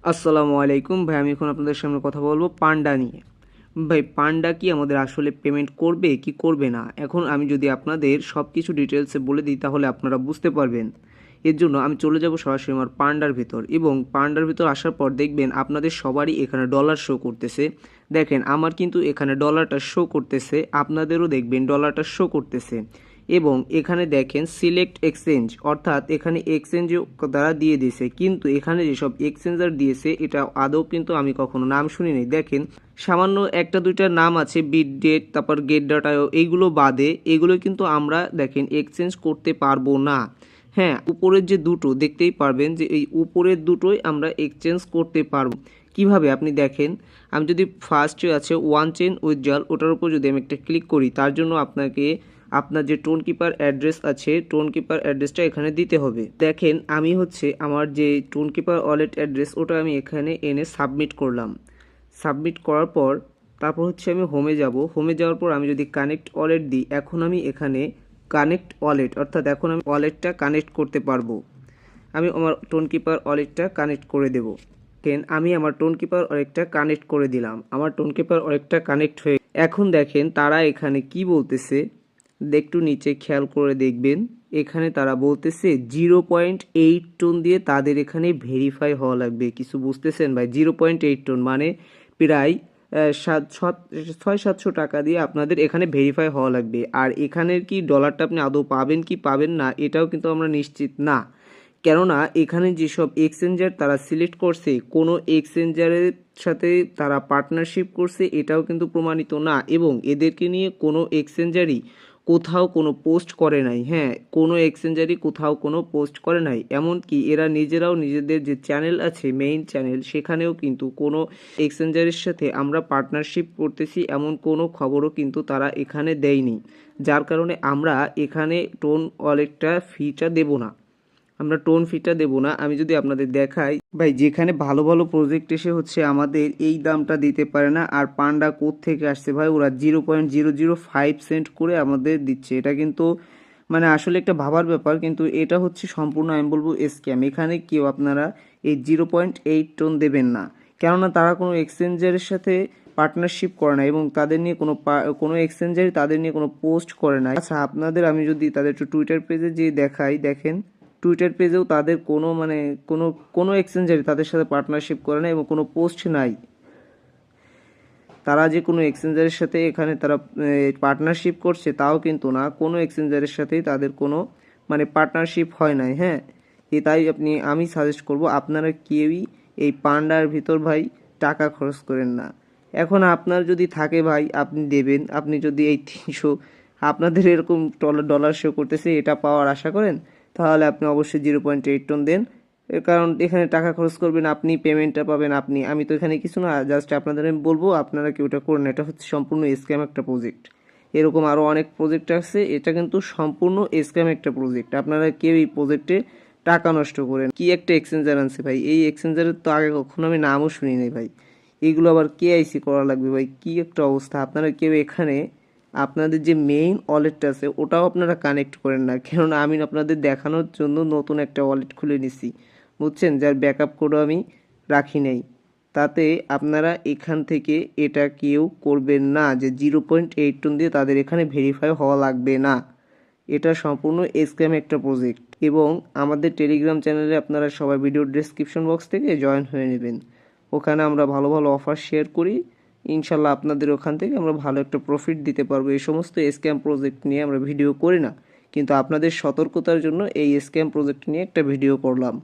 আসসালামু আলাইকুম ভাই, আমি এখন আপনাদের সামনে কথা বলবো পান্ডা নিয়ে। ভাই পান্ডা কি আমাদের আসলে পেমেন্ট করবে কি করবে না, এখন আমি যদি আপনাদের সব কিছু ডিটেলসে বলে দিই তাহলে আপনারা বুঝতে পারবেন। এর জন্য আমি চলে যাব সরাসরি আমার পান্ডার ভিতর, এবং পান্ডার ভিতর আসার পর দেখবেন আপনাদের সবারই এখানে ডলার শো করতেছে। দেখেন আমার কিন্তু এখানে ডলারটা শো করতেছে, আপনাদেরও দেখবেন ডলারটা শো করতেছে। এবং এখানে দেখেন সিলেক্ট এক্সচেঞ্জ, অর্থাৎ এখানে এক্সচেঞ্জ দ্বারা দিয়ে দিয়েছে, কিন্তু এখানে যেসব এক্সচেঞ্জার দিয়েছে এটা আদৌ কিন্তু আমি কখনো নাম শুনিনি। দেখেন সামান্য একটা দুইটা নাম আছে, বিটডেট, তারপর গেট ডাটাও, এইগুলো বাদে এগুলো কিন্তু আমরা দেখেন এক্সচেঞ্জ করতে পারবো না। হ্যাঁ, উপরের যে দুটো দেখতেই পারবেন যে এই উপরের দুটোই আমরা এক্সচেঞ্জ করতে পারবো। কিভাবে আপনি দেখেন, আমি যদি ফার্স্টে আছে ওয়ান চেন উইথড্রল, ওটার উপর যদি আমি একটা ক্লিক করি, তার জন্য আপনাকে আপনার যে টোন কিপার অ্যাড্রেস আছে টোন কিপার অ্যাড্রেসটা এখানে দিতে হবে। দেখেন আমি হচ্ছে আমার যে টোন কিপার ওয়ালেট অ্যাড্রেস ওটা আমি এখানে এনে সাবমিট করলাম। সাবমিট করার পর তারপর হচ্ছে আমি হোমে যাব। হোমে যাওয়ার পর আমি যদি কানেক্ট ওয়ালেট দিই, এখন আমি এখানে কানেক্ট ওয়ালেট, অর্থাৎ এখন আমি ওয়ালেটটা কানেক্ট করতে পারবো। আমি আমার টোন কিপার ওয়ালেটটা কানেক্ট করে দেব। আমি আমার টোন কিপার ওয়ালেটটা কানেক্ট করে দিলাম, আমার টোন কিপার ওয়ালেটটা কানেক্ট হয়ে এখন দেখেন তারা এখানে কি বলতেছে, একটু নিচে খেয়াল করে দেখবেন। এখানে তারা বলতেছে 0.8 টোন দিয়ে তাদের এখানে ভেরিফাই হওয়া লাগবে। কিছু বুঝতেছেন ভাই? 0.8 টোন মানে প্রায় 600-700 টাকা দিয়ে আপনাদের এখানে ভেরিফাই হওয়া লাগবে। আর এখানের কি ডলারটা আপনি আদৌ পাবেন কি পাবেন না এটাও কিন্তু আমরা নিশ্চিত না। কেননা এখানে যেসব এক্সচেঞ্জার তারা সিলেক্ট করছে, কোনো এক্সচেঞ্জারের সাথে তারা পার্টনারশিপ করছে এটাও কিন্তু প্রমাণিত না, এবং এদেরকে নিয়ে কোনো এক্সচেঞ্জারই কোথাও কোনো পোস্ট করে নাই। হ্যাঁ, কোনো এক্সচেঞ্জারই কোথাও কোনো পোস্ট করে নাই, এমনকি এরা নিজেরাও নিজেদের যে চ্যানেল আছে মেইন চ্যানেল, সেখানেও কিন্তু কোনো এক্সচেঞ্জারের সাথে আমরা পার্টনারশিপ করতেছি এমন কোনো খবরও কিন্তু তারা এখানে দেয়নি। যার কারণে আমরা এখানে টোন ওয়ালেটটা ফিটা দেব না, আমরা টোন ফিটা দেব না। আমি যদি আপনাদের দেখাই ভাই, যেখানে ভালো ভালো প্রজেক্ট এসে হচ্ছে আমাদের এই দামটা দিতে পারে না, আর পান্ডা কোথ থেকে আসছে ভাই, ওরা 0.005 সেন্ট করে আমাদের দিচ্ছে। এটা কিন্তু মানে আসলে একটা ভাবার ব্যাপার, কিন্তু এটা হচ্ছে সম্পূর্ণ আমি বলবো স্ক্যাম। এখানে কেউ আপনারা এই 0.8 টোন দেবেন না, কেননা তারা কোনো এক্সচেঞ্জারের সাথে পার্টনারশিপ করে না, এবং তাদের নিয়ে কোনো এক্সচেঞ্জারই তাদের নিয়ে কোনো পোস্ট করে না। আচ্ছা, আপনাদের আমি যদি তাদের একটু টুইটার পেজে যে দেখাই, দেখেন টুইটার পেজেও তাদের কোনো মানে কোনো কোনো এক্সচেঞ্জারই তাদের সাথে পার্টনারশিপ করে না, এবং কোনো পোস্ট নাই। তারা যে কোনো এক্সচেঞ্জারের সাথে এখানে তারা পার্টনারশিপ করছে তাও কিন্তু না, কোনো এক্সচেঞ্জারের সাথেই তাদের কোনো মানে পার্টনারশিপ হয় নাই। হ্যাঁ, তাই আমি সাজেস্ট করব আপনারা কেউই এই পান্ডার ভিতর ভাই টাকা খরচ করেন না। এখন আপনার যদি থাকে ভাই আপনি দেবেন, আপনি যদি এই 300 আপনাদের এরকম ডলার শো করতেছে এটা পাওয়ার আশা করেন, তাহলে আপনি অবশ্যই 0.8 টোন দেন। এর কারণ এখানে টাকা খরচ করবেন আপনি, পেমেন্টটা পাবেন আপনি, আমি তো এখানে কিছু না, জাস্ট আপনাদের আমি বলবো আপনারা কি ওটা করেন। এটা হচ্ছে সম্পূর্ণ স্ক্যাম একটা প্রজেক্ট। এরকম আরও অনেক প্রজেক্ট আছে, এটা কিন্তু সম্পূর্ণ স্ক্যাম একটা প্রজেক্ট। আপনারা কেউ এই প্রজেক্টে টাকা নষ্ট করেন। কি একটা এক্সচেঞ্জার আনছে ভাই, এই এক্সচেঞ্জারের তো আগে কখনো আমি নামও শুনি নাই ভাই। এগুলো আবার কেআইসি করা লাগবে ভাই, কি একটা অবস্থা। আপনারা কেউ এখানে আপনাদের যে মেইন ওয়ালেটটা আছে ওটাও আপনারা কানেক্ট করেন না, কেননা আমি আপনাদের দেখানোর জন্য নতুন একটা ওয়ালেট খুলে নিছি, বুঝছেন, যার ব্যাকআপ কোডও আমি রাখি নেই। তাতে আপনারা এখান থেকে এটা কেউ করবেন না যে 0.8 টোন দিয়ে তাদের এখানে ভেরিফাই হওয়া লাগবে না। এটা সম্পূর্ণ স্ক্যাম একটা প্রজেক্ট। এবং আমাদের টেলিগ্রাম চ্যানেলে আপনারা সবাই ভিডিও ডেসক্রিপশন বক্স থেকে জয়েন হয়ে নেবেন, ওখানে আমরা ভালো ভালো অফার শেয়ার করি। ইনশাল্লাহ আপনাদের ওখান থেকে আমরা ভালো একটা প্রফিট দিতে পারবো। এই সমস্ত স্ক্যাম প্রজেক্ট নিয়ে আমরা ভিডিও করি না, কিন্তু আপনাদের সতর্কতার জন্য এই স্ক্যাম প্রজেক্ট নিয়ে একটা ভিডিও করলাম।